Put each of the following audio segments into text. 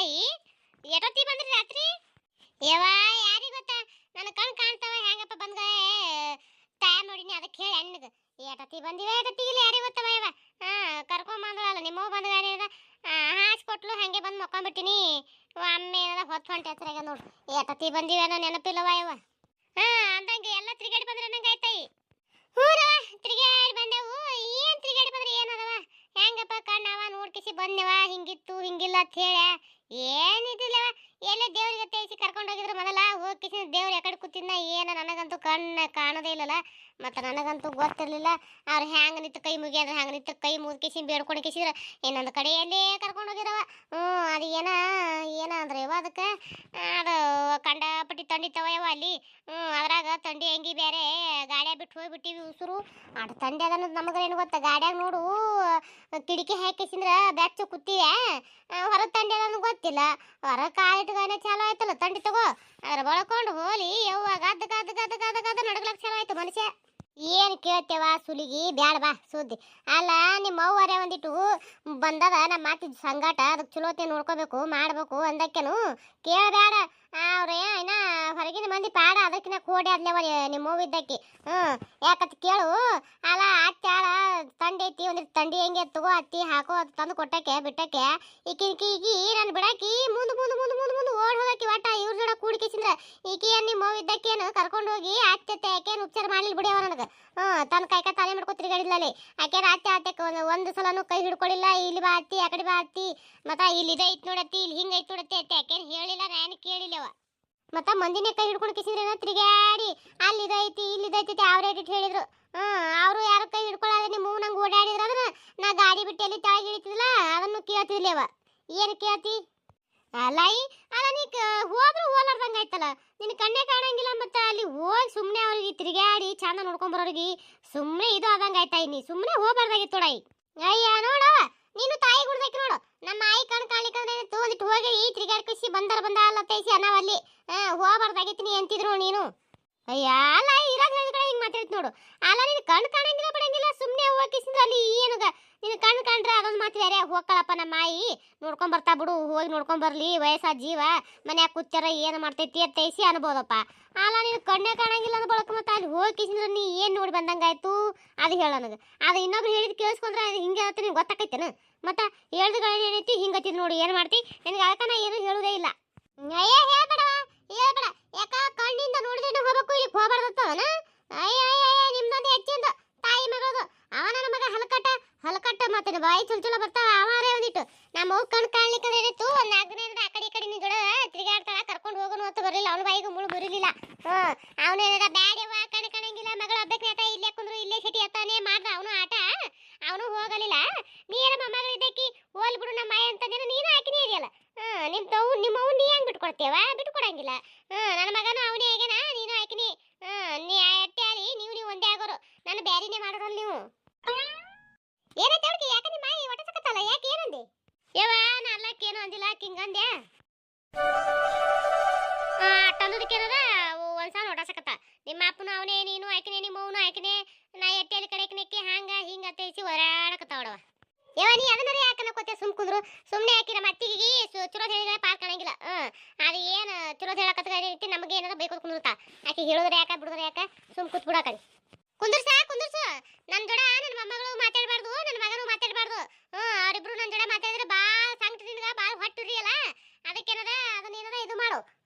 ತಾಯಿ ಎಟೊತ್ತಿ ಬಂದ್ರಿ ರಾತ್ರಿ? ಯವ್ವ ಯಾರಿಗೆ ಗೊತ್ತ, ನನ್ನ ಕಣ್ ಕಾಣ್ತಾವ ಹೆಂಗಪ್ಪ ಬಂದ ಟೈಮ್ ನೋಡಿನಿ ಅದಕ್ಕೆ ಹೇಳಿ ನಿನಗೆ. ಎಟೊತ್ತಿ ಬಂದಿವೆ ಎಟೊತ್ತಿ ಇಲ್ಲ ಯಾರಿಗೆ ಗೊತ್ತವ ಯವ್ವ. ಕರ್ಕೊಂಡ್ ಬಂದ್ರಲ್ಲ ನಿಮ್ಮವ್ ಬಂದ ಗಾಡಿ ಹಾಸ್ಕೊಟ್ಲು, ಹಂಗೆ ಬಂದು ಮಕ್ಕೊಂಡ್ಬಿಟ್ಟಿನಿ. ಅಮ್ಮ ಏನದ ಹೊತ್ತು ಹೊಂಟೆ ಹತ್ರಾಗ ನೋಡು. ಎಟೊತ್ತಿ ಬಂದಿವೆ ಅನ್ನೋ ನೆನಪಿಲ್ಲವ ಯವ್ವ. ಅಂದಂಗೆ ಎಲ್ಲ ತಿರುಗಾಡಿ ಬಂದ್ರೆ ನಂಗೆ ಆಯ್ತಾಯಿ. ಹೂರವ ತಿರುಗಾಡಿ ಬಂದೆವು. ಏನು ತಿರುಗಾಡಿ ಬಂದ್ರೆ ಏನದವ, ಹೆಂಗಪ್ಪ ಕಣ್ಣವ ನೋಡ್ಕಿಸಿ ಬಂದೆವ, ಹಿಂಗಿತ್ತು ಹಿಂಗಿಲ್ಲ ಅಂತ ಹೇಳ ಏನಿದಿಲ್ಲವ. ಎಲ್ಲೇ ದೇವ್ರಿಗೆ ತೇಸಿ ಕರ್ಕೊಂಡು ಹೋಗಿದ್ರು ಮೊದಲ ಹೋಗಿಸಿ ದೇವ್ರು ಯಾಕಡೆ ಕೂತಿದ್ನ ಏನು ನನಗಂತೂ ಕಣ್ಣು ಕಾಣೋದೇ ಇಲ್ಲಲ್ಲ. ಮತ್ತು ನನಗಂತೂ ಗೊತ್ತಿರಲಿಲ್ಲ ಅವ್ರು ಹ್ಯಾಂಗ ನಿಂತು ಕೈ ಮುಗಿಯೋದು, ಹ್ಯಾಂಗ ನಿಂತು ಕೈ ಮುಗಿಸಿ ಬೇಡ್ಕೊಂಡು ಕಿಸಿದ್ರೆ ಇನ್ನೊಂದು ಕಡೆಯಲ್ಲೇ ಕರ್ಕೊಂಡು ಹೋಗಿರವ. ಅದು ಏನ ಅಂದ್ರೆ ಯವ ಅದಕ್ಕೆ ಅದು ಕಂಡಪಟ್ಟಿ ತಂಡಿತ್ತವ ಯವ ಅಲ್ಲಿ. ಅದ್ರಾಗ ತಂಡಿ ಅಂಗಿ ಬೇರೆ ಗಾಡಿಯಾಗ ಬಿಟ್ಟು ಹೋಗ್ಬಿಟ್ಟಿವಿ ಉಸುರು. ಅದು ತಂಡಿ ಅದನ್ನೋದು ನಮಗೇನು ಗೊತ್ತಾ, ಗಾಡಿಯಾಗ ನೋಡು ಕಿಟಕಿ ಹಾಕಿಸಿದ್ರೆ ಬೆಚ್ಚು ಕೂತಿವೆ. ಹೊರಗೆ ತಂಡಿ ಅದನ್ನು ಗೊತ್ತಿಲ್ಲ. ಹೊರಗೆ ಕಾಲಿಟ್ಗಾನೆ ಚಾಲು ಆಯ್ತಲ್ಲ ತಂಡಿ ತಗೋ, ಅದ್ರ ಬಳಕೊಂಡು ಹೋಲಿ ಯವ್ವ ಗದ್ದ ಗದ್ದ ಗದ್ದ ಗದ್ದ ಗದ್ದ ನಡಗ್ಲಕ್ಕೆ ಚಾಲು ಆಯ್ತು ಮನುಷ್ಯ. ಏನು ಕೇಳ್ತೇವ ಸುಲಿಗಿ ಬ್ಯಾಡ ಬಾ ಸುದ್ದಿ. ಅಲ್ಲ ನಿಮ್ಮ ಅವ್ವರೇ ಒಂದಿಟ್ಟು ಬಂದದ ನಮ್ಮ ಮಾತಿದ್ ಸಂಗಾಟ, ಅದಕ್ಕೆ ಚಲೋತೆ ನೋಡ್ಕೋಬೇಕು ಮಾಡಬೇಕು ಅಂದಕ್ಕೇನು ಕೇಳಬೇಡ. ಅವ್ರೆ ಇನ್ನ ಹೊರಗಿನ ಮಂದಿ ಪಾಡ ಅದಕ್ಕಿನ್ನ ಕೋಡಿ ಆದ್ಲೇವ ನಿಮ್ಮ ಅವ್ವ ಇದ್ದಕ್ಕಿ. ಯಾಕತ್ ಕೇಳು. ಅಲ್ಲ ಅತ್ತಾಳ ತಂಡಿ ಐತಿ ಒಂದಿಟ್ಟು ತಂಡಿ ಹೆಂಗೆ ತಗೋ ಅತ್ತಿ ಹಾಕೋ ಅದು ತಂದು ಕೊಟ್ಟಕ್ಕೆ ಬಿಟ್ಟಕ್ಕೆ ಈಕಿ ನಾನು ಬಿಡಾಕಿ ಮುಂದೆ ಮುಂದೆ ಮುಂದೆ ಮುಂದೆ ಮುಂದೆ ಓಡ್ ಹೋಗಕ್ಕೆ ಒಟ್ಟ ಇವ್ರ ಜೋಡ ಕೂಡಿಕಿಸಿದ್ರೆ ಈಕಿ ನಿಮ್ಮ ಅವ್ವ ಇದ್ದಕ್ಕೇನು ಕರ್ಕೊಂಡು ಹೋಗಿ ಅತ್ತೆ ಆಕೇನು ಉಪಚಾರ ಮಾಡ್ಲಿಲ್ಲ ಬಿಡಿಯವ ನನಗೆ. ತನ್ನ ಕೈಕ ತಾನೇ ಮಾಡ್ಕೊ ತಿರುಗಾಡಿದ್ಲಲ್ಲಿ ಆಕೆ ಅತ್ತೆ ಒಂದು ಸಲನೂ ಕೈ ಹಿಡ್ಕೊಳ್ಳಿಲ್ಲ. ಇಲ್ಲಿ ಬಾ ಅತ್ತಿ ಆ ಕಡೆ ಬಾ ಅತ್ತಿ, ಮತ್ತು ಇಲ್ಲಿ ಇದೈತ್ ನೋಡತ್ತಿ ಇಲ್ಲಿ ಹಿಂಗೆ ಐತ್ ನೋಡತ್ತಿ ಅತ್ತೆ ಆಕೇನು ಹೇಳಿಲ್ಲ, ನಾನು ಕೇಳಿಲ್ಲವ. ಮತ್ತು ಮಂದಿನೇ ಕೈ ಹಿಡ್ಕೊಂಡು ಕಿಸಿದ್ರೇನೋ ತಿರುಗಾಡಿ ಅಲ್ಲಿ ಇದೈತಿ ಇಲ್ಲಿ ಇದೈತಿ ಅವ್ರ ರೇಟ್ ಹೇಳಿದ್ರು. ಅವರು ಯಾರು ಕೈ ಹಿಡ್ಕೊಳ್ಳಾದ್ರೆ ನಿಮ್ಮ ನಂಗೆ ಓಡಾಡಿದ್ರ ಅಂದ್ರೆ ನಾ ಗಾಡಿ ಬಿಟ್ಟು ಎಲ್ಲಿ ತಾಗಿ ಇಳಿತಿದ್ಲ ಅದನ್ನು ಕೇಳ್ತಿದ್ಲೇವ. ಏನು ಕೇಳ್ತಿ ಅಲ್ಲ ನೀ ಹೋದ್ರು ಹೋಲಾರ್ದಂಗೆ ಆಯ್ತಲ್ಲ, ನಿನ್ನ ಕಣ್ಣೇ ಕಾಣಂಗಿಲ್ಲ. ಮತ್ತು ಅಲ್ಲಿ ಹೋಗಿ ಸುಮ್ಮನೆ ಅವ್ರಿಗೆ ತಿರುಗಾಡಿ ಚಂದ ನೋಡ್ಕೊಂಬರೋರಿಗೆ ಸುಮ್ಮನೆ ಇದು ಆದಂಗೆ ಆಯ್ತಾಯಿ. ನೀ ಸುಮ್ಮನೆ ಹೋಗ್ಬಾರ್ದಾಗಿತ್ತು ತೊಡಾಯಿ. ಅಯ್ಯ ನೋಡವ ನೀನು ತಾಯಿ ಗುಡ್ದಕ್ಕೆ ನೋಡು, ನಮ್ಮ ಆಯಿ ಕಣ್ ಕಾಣ್ಲಿಕ್ಕಂದ್ರೆ ತೋದಿಟ್ಟು ಹೋಗಿ ಈ ತಿರುಗಾಡ್ಕಿಸಿ ಬಂದ ಅಲ್ಲ ತೈಸಿ ಅನ್ನವಲ್ಲಿ ಹೋಗ್ಬಾರ್ದಾಗಿತ್ತು ನೀ ಅಂತಿದ್ರು ನೀನು. ಅಯ್ಯ ಅಲ್ಲ ಇರಾಗ ಕಡೆ ಹಿಂಗೆ ಮಾತಾಡ್ತು ನೋಡು. ಅಲ್ಲ ನೀನು ಕಣ್ಣು ಕಾಣಂಗಿಲ್ಲ ಬಿಡಂಗಿಲ್ಲ ಸುಮ್ಮನೆ ಹೋಗಿಸಿದ್ರೆ ಅಲ್ಲಿ ಏನಗ ನೀನು ಕಣ್ಣು ಕಂಡ್ರೆ ಅದೊಂದು ಮಾತು ಬೇರೆ. ಹೋಗ್ಕಳಪ್ಪ ನಮ್ಮ ಆಯಿ ನೋಡ್ಕೊಂಬರ್ತಾ ಬಿಡು, ಹೋಗಿ ನೋಡ್ಕೊಂಬರ್ಲಿ ವಯಸ್ಸಾದ ಜೀವ ಮನ್ಯಾಗ ಕೂತ್ಯಾರ ಏನು ಮಾಡ್ತೈತಿ ಅಂತೈಸಿ ಅನ್ಬೋದಪ್ಪ. ಅಲ್ಲ ನೀನು ಕಣ್ಣೇ ಕಾಣಂಗಿಲ್ಲ ಅಂದ ಬಳಕ ಮತ್ತೆ ಅಲ್ಲಿ ಹೋಗಿಸಿದ್ರೆ ನೀ ಏನು ನೋಡಿ ಬಂದಂಗಾಯ್ತು ಅದು ಹೇಳ ನನಗೆ. ಅದು ಇನ್ನೊಬ್ರು ಹೇಳಿದ್ ಕೇಳಿಸ್ಕೊಂಡ್ರೆ ಅದು ಹಿಂಗೆ ಆಗುತ್ತೆ ನಿಮ್ಗೆ ಗೊತ್ತಾಕೈತೇನು. ಮತ್ತು ಹೇಳ್ದುಗಳು ಏನೈತಿ ಹಿಂಗತ್ತಿದ್ ನೋಡಿ ಏನು ಮಾಡ್ತಿ ನಿನಗೆ ಅದಕ್ಕೆ ನಾ ಏನು ಹೇಳುವುದೇ ಇಲ್ಲ. ಅಯ್ಯ ಹೇಳ್ಬೇಡ ಯಾಕ ಕಣ್ಣಿಂದ ನೋಡಿದ್ರೆ ಹೋಗ್ಬೇಕು ಇಲ್ಲಿ ಹೋಗ್ಬಾರ್ದತ್ತವನ. ಅಯ್ಯ ನಿಮ್ದೊಂದು ಹೆಚ್ಚಿಂದ ತಾಯಿ ಮಗಳದು ಅವ ನನ್ನ ಮಗ ಹಲಕಟ್ಟ ಮತ್ತೆ ಬಾಯಿ ಚುಲ್ಚುಲ ಬರ್ತಾವ. ಅವರೇ ಒಂದಿಟ್ಟು ನಮ್ಮ ಕಣ್ ಕಾಣ್ಲಿಕ್ಕೆ ಏನಿತ್ತು ಒಂದು ನಾಲ್ಕನೇದ ಆ ಕಡೆ ಈ ಕಡೆ ನಿಜ ತಿರುಗಾಡ್ತಾಳ ಕರ್ಕೊಂಡು ಹೋಗೋನು ಅಂತ ಬರಲಿಲ್ಲ. ಅವನ ಬಾಯಿಗೆ ಮುಳು ಬರಲಿಲ್ಲ. ಅವನೇನದ ಬ್ಯಾಡ್ಯವ ಕಣ್ ಕಾಣಂಗಿಲ್ಲ ಮಗಳು ಹಬ್ಬಕ್ಕೆ ನೇತ ಇಲ್ಲೇ ಕುಂದ್ರು ಇಲ್ಲೇ ಸಿಟಿ ಅತ್ತಾನೆ ಮಾಡ್ದ ಅವನು ಆಟ. ಅವನು ಹೋಗಲಿಲ್ಲ. ನೀ ಏನಮ್ಮ ಮಗಳು ಇದ್ದಕ್ಕಿ ಹೋಲ್ ಬಿಡು ನಮ್ಮ ಮಾಯ ಅಂತಂದೇನು ನೀನು ಹಾಕಿನೇ ಇದೆಯಲ್ಲ. ನಿಮ್ಮವ್ ನೀ ಹೆಂಗೆ ಬಿಟ್ಕೊಡ್ತೇವ ಬಿಟ್ಕೊಡಂಗಿಲ್ಲ. ನನ್ನ ಮಗನು ಅವನೇ ಹೇಗೇನಾ ನೀನು ಹಾಕಿನಿ. ನೀ ಅಟ್ಟೆ ಆಲಿ ನೀವು ಒಂದೇ ಆಗೋರು, ನನ್ನ ಬ್ಯಾರಿನೇ ಮಾಡೋರಲ್ಲ ನೀವು. ಏನೈತೆ ಅವಳಿಗೆ ಯಾಕೆ ನಿಮ್ಮ ಮಾಯಿ ಒಟ್ಟ ಸಕತ್ತಲ್ಲ ಯಾಕೆ ಏನಂದೆ ಯವ್ವ? ನಾಲ್ಕೇನು ಅಂದಿಲ್ಲ ಹಿಂಗಂದ್ಯಾ ಅಟ್ಟಂದದಕ್ಕೇನದ ಒಂದು ಸಲ ಹೊಡಸಕತ್ತ. ನಿಮ್ಮ ಅಪ್ಪನು ಅವನೇ ನೀನು ಆಕಿನೇ ನಿಮ್ಮವನು ಆಕಿನೇ ನಾ ಎಟ್ಟೆಲಿ ಕಡೆಕಿನಕ್ಕೆ ಹಂಗ ಹಿಂಗ ತೇಸಿ ಹೊರಾಡಕತ್ತಾವಡವ. ಯವ್ವ ನೀ ಅದನ್ನ ಯಾಕೆ ಅನ್ನಕೋತೆ ಕುಂದ್ರು ಸುಮ್ಮನೆ ಹಾಕಿ ನಮ್ಮ ಅತ್ತಿಗೆ ಚುರೋ ಹೇಳಿದ್ರೆ ಪಾರ್ ಕಾಣಂಗಿಲ್ಲ. ಅದು ಏನು ಚುರೋ ಹೇಳಕತ್ತ ರೀತಿ ನಮಗೆ ಏನಾರ ಬೇಕು ಕುಂದಿರ್ತಾ ಆಕೆ ಹೇಳಿದ್ರೆ ಯಾಕೆ ಬಿಡಿದ್ರೆ ಯಾಕೆ ಕೂತ್ ಬಿಡಕರಿ ಕುಂದ್ರಸ ನನ್ನ ಜೋಡ ನನ್ನ ಮೊಮ್ಮಗಳು ಮಾತಾಡಬಾರ್ದು ನನ್ನ ಮಗನು ಮಾತಾಡಬಾರ್ದು. ಅವರಿಬ್ರು ನನ್ನ ಜೋಡ ಮಾತಾಡಿದ್ರೆ ಭಾಳ ಸಂಕಟ ನಿನ್ಗ ಭಾಳ ಹೊಟ್ಟುರಿ ಅಲ್ಲ. ಅದಕ್ಕೇನದ ಅದನ್ನೇನದ ಇದು ಮಾಡು.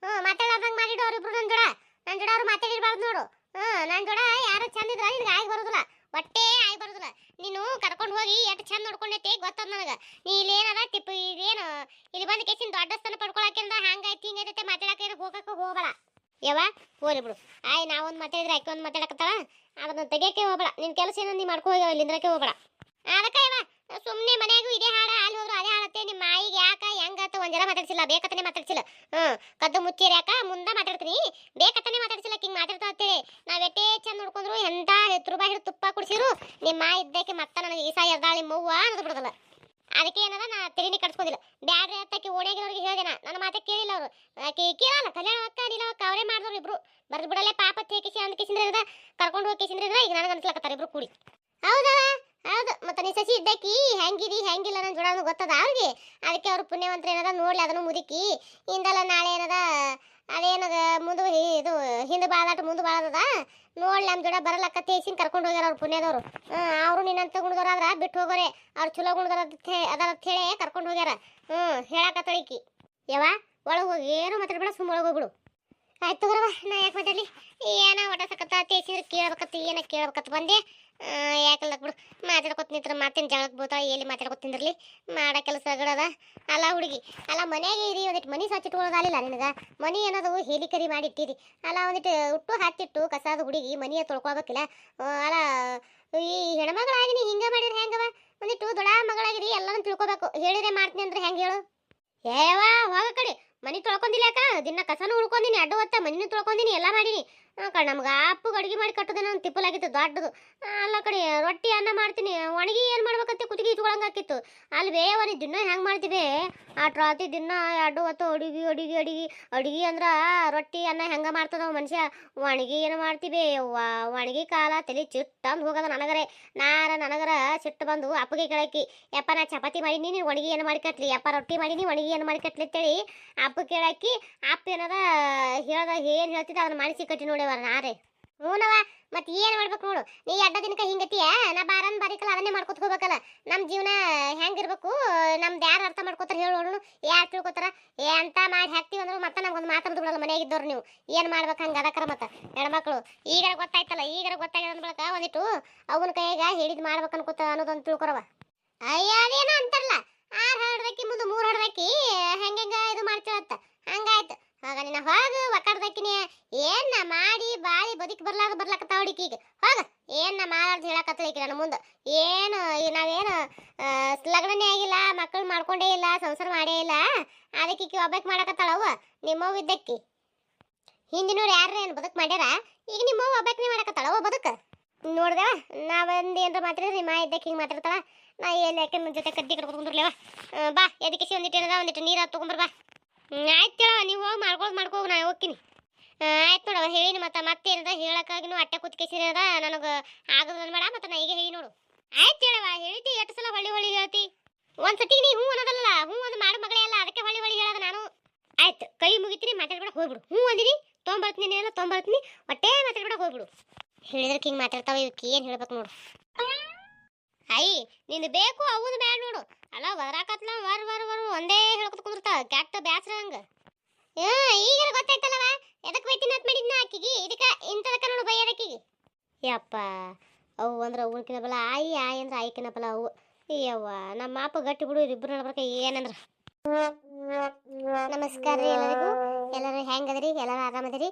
ಮಾತಾಡೋದಂಗೆ ಮಾಡಿಡು ಅವರಿಬ್ರು ನನ್ನ ಜೋಡ ಅವ್ರು ಮಾತಾಡಿರ್ಬಾರ್ದು ನೋಡು. ನನ್ನ ಜೋಡ ಯಾರು ಚಂದ ಇದ್ರ ನಿನ್ಗೆ ಆಗಿ ಬರೋದಿಲ್ಲ, ಹೊಟ್ಟೆ ಆಗಿ ಬರೋದಿಲ್ಲ. ನೀನು ಕರ್ಕೊಂಡು ಹೋಗಿ ಎಷ್ಟು ಚಂದ ನೋಡ್ಕೊಂಡೈತಿ ಗೊತ್ತದ ನನಗೆ. ನೀ ಇಲ್ಲೇನದ ಟಿಪ್ಪು ಇದೇನು ಇಲ್ಲಿ ಬಂದು ಕೇಸಿನ ದೊಡ್ಡ ಸ್ಥಾನ ಪಡ್ಕೊಳಕಿಂದ ಹಂಗೈತಿ ಹಿಂಗೈತೆ ಮಾತಾಡಕ್ಕೆ ಹೋಗಕ್ಕೆ ಹೋಗಬೇಡ ಯವ್ವ. ಹೋಲಿ ಬಿಡು ನಾವೊಂದು ಮಾತಾಡಿದ್ರೆ ಆಕೆ ಒಂದು ಮಾತಾಡಕತ್ತಾಳ ಅದನ್ನ ತೆಗಿಯಕ್ಕೆ ಹೋಗಬೇಡ. ನಿನ್ನ ಕೆಲಸ ಏನೋ ನೀ ಮಾಡ್ಕೊ ಹೋಗ್ಯಾವ ಇಲ್ಲಿಂದ್ರಕ್ಕೆ ಹೋಗಬೇಡ. ಅದಕ್ಕೆ ಯವ್ವ ಸುಮ್ಮನೆ ಮನೆಯಾಗೂ ಇದೇ ಹಾಡ ಅಲ್ಲಿ ಹೋದ್ರು ಅದೇ ಹಾಡತ್ತೆ. ನಿಮ್ಮ ಮಾಯಿಗೆ ಯಾಕೆ ಹೆಂಗತ್ತ ಒಂದು ಜನ ಮಾತಾಡ್ಸಿಲ್ಲ ಬೇಕತ್ತನೇ ಮಾತಾಡ್ಸಿಲ್ಲ. ಕದ್ದು ಮುಚ್ಚೇರಿ ಯಾಕ ಮುಂದೆ ಮಾತಾಡ್ತೀನಿ ಬೇಕತ್ತನೇ ಮಾತಾಡ್ಸಿಲ್ಲ ಹಿಂಗೆ ಮಾತಾಡ್ತಾ ಅಂತೇಳಿ ನಾವು ಎಟ್ಟೇ ಚಂದ ನೋಡ್ಕೊಂಡ್ರು ಎಂತ 10 ರೂಪಾಯಿ ಹಿಡಿದು ತುಪ್ಪ ಕುಡಿಸಿರು ನಿಮ್ಮ ಮಾಯಿ ಇದ್ದಕ್ಕೆ ಮತ್ತೆ ನನಗೆ ಈಸಾ ಎರ್ದಾಳಿ ಮವ್ವ ಅನ್ನೋದು ಬಿಡೋದಲ್ಲ. ಅದಕ್ಕೆ ಏನದ ನಾ ತೆರಿನಿ ಕಟ್ಸ್ಕೋದಿಲ್ಲ. ಬ್ಯಾಡ್ರಿ ಹತ್ತಕ್ಕೆ ಓಣ್ಯಾಗಿರೋರಿಗೆ ಹೇಳಿದೆ ನನ್ನ ಮಾತೆ ಕೇಳಿಲ್ಲ ಅವರು. ಕೇಳಲ್ಲ ಕಲ್ಯಾಣ ಅಕ್ಕ ನಿಲ್ಲವಕ್ಕ ಅವರೇ ಮಾಡಿದ್ರು ಇಬ್ರು ಬರ್ದು ಬಿಡಲ್ಲೇ ಪಾಪ ತೇಕಿಸಿ ಅಂದ ಕಿಸಿಂದ್ರೆ ಕರ್ಕೊಂಡು ಹೋಗಿ ಕಿಸಿಂದ್ರೆ ಈಗ ನನಗೆ ಅನ್ಸ್ಲಕತ್ತಾರೆ ಇಬ್ರು ಕೂಡಿ. ಹೌದಾ ಹೌದು ಮತ್ತೆ ನೀ ಸಸಿ ಇದ್ದಕ್ಕಿ ಹೆಂಗಿದಿ ಹೆಂಗಿಲ್ಲ ನನ್ನ ಜೋಡ ಗೊತ್ತದ ಅವ್ರಿಗೆ. ಅದಕ್ಕೆ ಅವ್ರು ಪುಣ್ಯವಂತರ ಏನದ ನೋಡ್ಲಿ ಅದನ್ನು ಮುದುಕಿ ಇಂದಲ್ಲ ನಾಳೆ ಏನದ ಅದೇನದ ಮುಂದೆ ಇದು ಹಿಂದೆ ಬಾಳಾಟ ಮುಂದೆ ಬಾಳದ ನೋಡ್ಲಿ ನಮ್ಮ ಜೋಡ ಬರಲಕ್ಕ ತೇಸಿನ ಕರ್ಕೊಂಡು ಹೋಗ್ಯಾರ ಅವ್ರು ಪುಣ್ಯದವರು. ಅವರು ನಿನ್ನಂತ ಗುಣದವ್ರಾದ್ರ ಬಿಟ್ಟು ಹೋಗೋರೆ ಅವ್ರು ಚಲೋ ಗುಣದವ್ರ ಅದಾರ ಅಂತ ಹೇಳಿ ಕರ್ಕೊಂಡು ಹೋಗ್ಯಾರ. ಹೇಳಕತ್ತಳಿಕಿ ಯವ್ವ ಒಳಗೆ ಹೋಗಿ ಏನು ಮಾತಾಡ್ಬೇಡ ಸುಮ್ಮ ಒಳಗೆ ಹೋಗ್ಬಿಡು. ಆಯ್ತು ತಗೋರವ ನಾ ಯಾಕೆ ಮಾತಾಡಲಿ ಏನ ಒಟ ಸಕತ್ತ ತೇಸಿದ್ರೆ ಕೇಳ್ಬೇಕತ್ತ ಏನ ಕೇಳ್ಬೇಕತ್ತ ಬಂದೆ. ಯಾಕಲ್ಲ ಬಿಡು ಮಾತಾಡ್ಕೊತ ನಿಂತ್ರ ಮಾತಿನ ಜಗಳಕ್ಕೆ ಬೋತಾಳ ಎಲ್ಲಿ ಮಾತಾಡ್ಕೊತ ನಿಂದ್ರಲಿ ಮಾಡ ಕೆಲಸಗಳದ. ಅಲ್ಲ ಹುಡುಗಿ ಅಲ್ಲ ಮನ್ಯಾಗೆ ಇರಿ ಒಂದಿಟ್ಟು ಮನಿ ಸ್ವಚ್ಛಿಟ್ಕೊಳ್ಳೋದಾಲಿಲ್ಲ ನಿನಗೆ. ಮನಿ ಏನದು ಹೇಲಿ ಕರಿ ಮಾಡಿಟ್ಟಿರಿ ಅಲ್ಲ ಒಂದಿಟ್ಟು ಉಟ್ಟು ಹತ್ತಿಟ್ಟು ಕಸಾದ ಹುಡುಗಿ ಮನಿಯ ತೊಳ್ಕೊಳ್ಬೇಕಿಲ್ಲ. ಅಲ್ಲ ಈ ಹೆಣ್ಮಗಳಾಗಿ ನೀ ಹಿಂಗೆ ಮಾಡಿದ್ರೆ ಹೆಂಗವ ಒಂದಿಟ್ಟು ದೊಡ್ಡ ಮಗಳಾಗಿರಿ ಎಲ್ಲಾನು ತಿಳ್ಕೊಬೇಕು. ಹೇಳಿದ್ರೆ ಮಾಡ್ತೀನಿ ಅಂದ್ರೆ ಹೆಂಗೆ ಹೇಳು. ಏವಾ ಹೋಗ ಕಡೆ ಮನಿ ತೊಳ್ಕೊಂಡಿಲ್ಲ ಯಾಕ ದಿನ ಕಸನೂ ಉಳ್ಕೊಂಡಿನಿ ಅಡ್ಡ ಹೊತ್ತ ಮನಿನೂ ತೊಳ್ಕೊಂಡಿನಿ ಎಲ್ಲ ಮಾಡೀನಿ. ನಮ್ಗೆ ಅಪ್ಪಗೆ ಅಡುಗೆ ಮಾಡಿ ಕಟ್ಟೋದೇನೋ ಒಂದು ತಿಪ್ಪಲಾಗಿತ್ತು ದೊಡ್ಡದು. ಅಲ್ಲ ಕಡೆ ರೊಟ್ಟಿ ಅನ್ನ ಮಾಡ್ತೀನಿ ಒಣಗಿ ಏನು ಮಾಡ್ಬೇಕಂತ ಕುತ್ತಿಗೆ ಇಟ್ಕೊಳಂಗೆ ಹಾಕಿತ್ತು. ಅಲ್ಲಿ ಬೇವ ನೀ ದಿನ ಹೆಂಗೆ ಮಾಡ್ತೀವಿ ರಾತ್ರಿ ದಿನ ಅಡ್ಡು ಹೊತ್ತು ಅಡುಗೆ ಅಡುಗೆ ಅಡುಗೆ ಅಡುಗೆ ಅಂದ್ರೆ ರೊಟ್ಟಿ ಅನ್ನ ಹೆಂಗೆ ಮಾಡ್ತದವ ಮನುಷ್ಯ. ಒಣಗಿ ಏನು ಮಾಡ್ತೀವಿ ಒಣಗಿ ಕಾಲ ತಲೆ ಚಿಟ್ಟಂದು ಹೋಗದ ನನಗರೆ. ನನಗರ ಸಿಟ್ಟು ಬಂದು ಅಪ್ಪಗೆ ಕೇಳಕ್ಕಿ ಯಪ್ಪ ನಾ ಚಪಾತಿ ಮಾಡೀನಿ ನೀನು ಒಣಗಿ ಏನು ಮಾಡಿ ಕಟ್ಲಿ ಯಪ್ಪ ರೊಟ್ಟಿ ಮಾಡೀನಿ ಒಣಗಿ ಏನು ಮಾಡಿ ಕಟ್ಲಿ ಅಂತೇಳಿ ಅಪ್ಪ ಕೇಳಕ್ಕಿ ಅಪ್ಪ ಏನದ ಹೇಳ್ದ ಏನು ಹೇಳ್ತಿದ್ದ ಅದನ್ನ ಮಾಡಿಸಿ ಕಟ್ಟಿ ನೋಡ್ಯವ ನಾರೇ. ಹ್ಞೂನವ ಮತ್ತೆ ಏನು ಮಾಡ್ಬೇಕು ನೋಡು ನೀ ಅಡ್ಡ ದಿನಕ್ಕೆ ಹಿಂಗತಿಯ ನಾ ಬಾರನ್ ಬಾರಿಕಲ್ಲ ಅದನ್ನೇ ಮಾಡ್ಕೊತ ಹೋಗ್ಬೇಕಲ್ಲ. ನಮ್ಮ ಜೀವನ ಹೆಂಗಿರ್ಬೇಕು ನಮ್ದು ಯಾರು ಅರ್ಥ ಮಾಡ್ಕೋತಾರ ಹೇಳೋಣ ಯಾರು ತಿಳ್ಕೊತಾರ ಅಂತ ಮಾಡಿ ಹಾಕ್ತೀವಿ ಅಂದ್ರೆ ಮತ್ತೆ ನಮ್ಗೊಂದು ಮಾತಾಡೋದು ಬಿಡಲ್ಲ ಮನೆಯಾಗಿದ್ದವ್ರು ನೀವು ಏನು ಮಾಡ್ಬೇಕು ಹಂಗೆ ಅದಕ್ಕರ ಮತ್ತೆ ಹೆಣ್ಮಕ್ಳು ಈಗಾರ ಗೊತ್ತಾಯ್ತಲ್ಲ ಈಗಾರ ಗೊತ್ತಾಗ್ಯದ ಅಂದ್ಬಳಕ ಒಂದಿಟ್ಟು ಅವನ ಕೈಯಾಗ ಹೇಳಿದ್ ಮಾಡ್ಬೇಕು ಅನ್ಕೋತ ಅನ್ನೋದೊಂದು ತಿಳ್ಕೊರವ. ಅಯ್ಯ ಅದೇನೋ ಅಂತಾರಲ್ಲ 6 ಹಡ್ದಕ್ಕಿ ಮುಂದೆ 3 ಹಡ್ದಕ್ಕಿ ಹೆಂಗ ಇದು ಮಾಡ್ತೀವತ್ತ ಹಂಗಾಯ್ತು. ಆಗ ನಿನ್ನ ಹೋಗ ಒಕ್ಕಡ್ದಕ್ಕಿನಿ ಏನ್ ಮಾಡಿ ಬಾಳಿ ಬದುಕಿ ಬರ್ಲಾಕತ್ತಾವ ಹುಡುಕೀಗ ಹೋಗ ಏನ್ ಮಾತಾಡ್ದು ಹೇಳಕತ್ತಳಿಕಿ ನನ್ನ ಮುಂದೆ. ಏನು ನಾವೇನು ಲಗ್ನನೇ ಆಗಿಲ್ಲ ಮಕ್ಕಳು ಮಾಡ್ಕೊಂಡೇ ಇಲ್ಲ ಸಂಸಾರ ಮಾಡೇ ಇಲ್ಲ ಅದಕ್ಕೆ ಒಬ್ಬಕ್ಕೆ ಮಾಡಕತ್ತಾಳವ್ವ ನಿಮ್ಮವ್ ಇದ್ದಕ್ಕಿ. ಹಿಂದಿನವ್ರು ಯಾರು ಏನು ಬದುಕು ಮಾಡ್ಯಾರ ಈಗ ನಿಮ್ಮವ್ ಒಬ್ಬಕ್ಕನೇ ಮಾಡಕತ್ತಾಳವ್ವ ಬದುಕ ನೋಡ್ದೇವ. ನಾವೊಂದು ಏನಾರ ಮಾತಾಡಿದ್ರೆ ನಿಮ್ಮ ಇದ್ದಕ್ಕೆ ಹಿಂಗೆ ಮಾತಾಡ್ತಾಳ. ನಾ ಎಲ್ಲಿ ಯಾಕೆ ನನ್ನ ಜೊತೆ ಕಡ್ಡಿ ಕಟ್ಕೊಂಡ್ರಲೇವ ಬಾ ಎದಕ್ಕೆ ಒಂದಿಟ್ಟು ಏನದ ಒಂದಿಟ್ಟು ನೀರು ತೊಗೊಂಬರ್ ಬಾ. ಆಯ್ತು ಹೇಳವ ನೀವು ಹೋಗಿ ಮಾಡ್ಕೋಗಿ ನಾ ಹೋಗ್ತೀನಿ. ಆಯ್ತು ನೋಡವ ಹೇಳಿನಿ ಮತ್ತೇನದ ಹೇಳಕ್ಕಾಗಿನೂ ಅಟ್ಟೆ ಕೂತ್ಕೇಸಿರದ ನನಗೆ ಆಗೋದು ಮಾಡ ಮತ್ತೆ ನಾ ಈಗ ಹೇಳಿ ನೋಡು. ಆಯ್ತು ಹೇಳವ ಹೇಳಿದ್ದಿ ಎಷ್ಟು ಸಲ ಹೊಳ್ಳಿ ಹೇಳ್ತಿ ಒಂದ್ಸತಿ ನೀ ಹ್ಞೂ ಅನ್ನೋದಲ್ಲ ಹ್ಞೂ ಒಂದು ಮಾಡೋ ಮಗಳೇ ಅಲ್ಲ ಅದಕ್ಕೆ ಹೊಳ್ಳಿ ಹೇಳೋದು ನಾನು. ಆಯ್ತು ಕೈ ಮುಗಿತೀನಿ ಮಾತಾಡ್ಬೇಡ ಹೋಗ್ಬಿಡು. ಹ್ಞೂ ಅಂದಿನಿ ತೊಗೊಂಬರ್ತೀನಿ ಏನೆಲ್ಲ ತೊಗೊಂಬರ್ತೀನಿ ಒಟ್ಟೇ ಮಾತಾಡ್ಬೇಡ ಹೋಗ್ಬಿಡು. ಹೇಳಿದ್ರೆ ಹಿಂಗೆ ಮಾತಾಡ್ತಾವ ಇವಕ್ಕೆ ಏನು ಹೇಳ್ಬೇಕು ನೋಡು. ಅಯ್ಯ ನಿಂದು ಬೇಕು ಅವನು ಬ್ಯಾಡ ನೋಡು. ಅಲ್ಲ ಬರಾಕತ್ಲ ವರ್ ಒಂದೇ ಹೇಳ್ಕೊತ ಕುಂದಿರ್ತಾವ ಕೆಟ್ಟ ಬ್ಯಾಸ್ರ ಹಂಗ. ಈಗ ಗೊತ್ತಾಯ್ತಲ್ಲವ ಎದಕ್ಕೆ ಬೈತೀನಿ ಅಂತ ಮಾಡಿದ್ನ ಆಕಿಗೆ ಇದಕ್ಕೆ ಇಂಥದಕ್ಕೆ ನೋಡು ಬೈಯದಕ್ಕಿಗೆ. ಯಪ್ಪ ಅವು ಅಂದ್ರೆ ಅವನಕಿನ ಬಲ ಆಯಿ ಅಂದ್ರೆ ಆಯ್ಕಿನ ಬಲ ಅವು. ಯವ್ವ ನಮ್ಮ ಅಪ್ಪ ಗಟ್ಟಿ ಬಿಡು ಇಬ್ಬರು ನಡ್ಬರ್ಕ ಏನಂದ್ರೆ. ನಮಸ್ಕಾರ ರೀ ಎಲ್ಲರಿಗೂ. ಎಲ್ಲರೂ ಹೆಂಗದ್ರಿ ಎಲ್ಲರೂ ಆರಾಮದಿರಿ.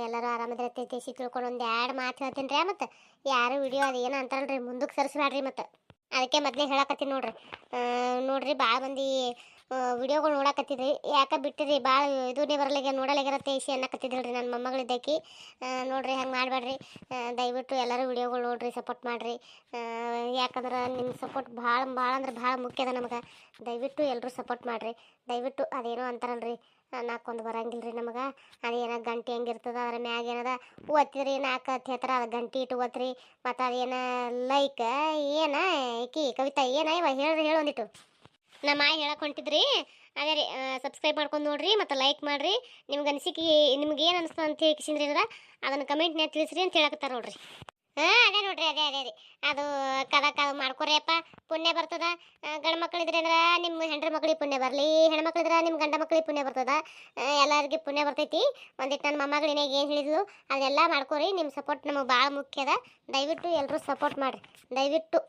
ಎಲ್ಲರೂ ಆರಾಮದಿರತ್ತೆ ತೇಸಿ ತಿಳ್ಕೊಂಡು ಒಂದು 2 ಮಾತು ಹೇಳ್ತೀನಿ ರೀ. ಮತ್ತು ಯಾರು ವಿಡಿಯೋ ಅದು ಏನೋ ಅಂತಾರಲ್ರಿ ಮುಂದಕ್ಕೆ ಸರಿಸ್ಬೇಡ್ರಿ. ಮತ್ತು ಅದಕ್ಕೆ ಮೊದಲೇ ಹೇಳಕತ್ತೀನಿ ನೋಡ್ರಿ ಭಾಳ ಮಂದಿ ವಿಡಿಯೋಗಳು ನೋಡಕತ್ತಿದ್ರಿ ಯಾಕೆ ಬಿಟ್ಟಿರಿ ಭಾಳ ಇದನ್ನೇ ಬರಲಿಗೆ ನೋಡಲಾಗ್ಯಾರ ತೇಸಿ ಅನ್ನಕತ್ತಿದ್ರಿ ನನ್ನ ಮೊಮ್ಮಗಳಿದ್ದಕ್ಕಿ. ನೋಡ್ರಿ ಹಂಗೆ ಮಾಡಬೇಡ್ರಿ ದಯವಿಟ್ಟು ಎಲ್ಲರೂ ವಿಡಿಯೋಗಳು ನೋಡ್ರಿ ಸಪೋರ್ಟ್ ಮಾಡಿರಿ. ಯಾಕಂದ್ರೆ ನಿಮ್ಮ ಸಪೋರ್ಟ್ ಭಾಳ ಅಂದ್ರೆ ಭಾಳ ಮುಖ್ಯ ಅದ ನಮಗೆ. ದಯವಿಟ್ಟು ಎಲ್ಲರೂ ಸಪೋರ್ಟ್ ಮಾಡಿರಿ ದಯವಿಟ್ಟು. ಅದೇನೋ ಅಂತಾರಲ್ರಿ ನಾಲ್ಕೊಂದು ಬರಂಗಿಲ್ಲ ರೀ ನಮಗೆ. ಅದೇನೋ ಗಂಟೆ ಹೆಂಗಿರ್ತದ ಅದ್ರ ಮ್ಯಾಗ ಏನದ ಒತ್ತಿರಿ 4 ಅಂತ ಹೇಳ್ತಾರೆ ಅದು ಗಂಟೆ ಇಟ್ಟು ಒತ್ತಿರಿ. ಮತ್ತು ಅದೇನ ಲೈಕ್ ಏನ ಈಕಿ ಕವಿತಾ ಏನ ಇವ ಹೇಳಿ ಒಂದಿಟ್ಟು ನಮ್ಮ ಮಾಯಿ ಹೇಳಕ್ಕೆ ಹೊಂಟಿದ್ರಿ. ಅದೇ ರೀ ಸಬ್ಸ್ಕ್ರೈಬ್ ಮಾಡ್ಕೊಂಡು ನೋಡ್ರಿ ಮತ್ತು ಲೈಕ್ ಮಾಡಿರಿ. ನಿಮ್ಗೆ ಅನಿಸಿಕೆ ನಿಮ್ಗೆ ಏನು ಅನಿಸ್ತು ಅಂತ ಹೇಳಿಸಿದ್ರಿ ಅಂದ್ರೆ ಅದನ್ನು ಕಮೆಂಟ್ನಾಗ ತಿಳಿಸ್ರಿ ಅಂತ ಹೇಳಕತ್ತಾರ ನೋಡ್ರಿ. ಅದೇ ನೋಡ್ರಿ ಅದೇ ರೀ ಅದು ಕದ ಮಾಡ್ಕೊರಿ ಅಪ್ಪ ಪುಣ್ಯ ಬರ್ತದ. ಗಂಡು ಮಕ್ಕಳಿದ್ರೆ ಅಂದ್ರೆ ನಿಮ್ಮ ಹೆಂಡ್ರ ಮಕ್ಳಿಗೆ ಪುಣ್ಯ ಬರಲಿ, ಹೆಣ್ಮಕ್ಳಿದ್ರೆ ನಿಮ್ಮ ಗಂಡ ಮಕ್ಳಿಗೆ ಪುಣ್ಯ ಬರ್ತದ. ಎಲ್ಲರಿಗೆ ಪುಣ್ಯ ಬರ್ತೈತಿ. ಒಂದಿಟ್ಟು ನನ್ನ ಮೊಮ್ಮಗಳಿನಾಗ ಏನು ಹೇಳಿದ್ಲು ಅದೆಲ್ಲ ಮಾಡ್ಕೊರಿ. ನಿಮ್ಮ ಸಪೋರ್ಟ್ ನಮಗೆ ಭಾಳ ಮುಖ್ಯ ಅದ. ದಯವಿಟ್ಟು ಎಲ್ಲರೂ ಸಪೋರ್ಟ್ ಮಾಡಿರಿ ದಯವಿಟ್ಟು.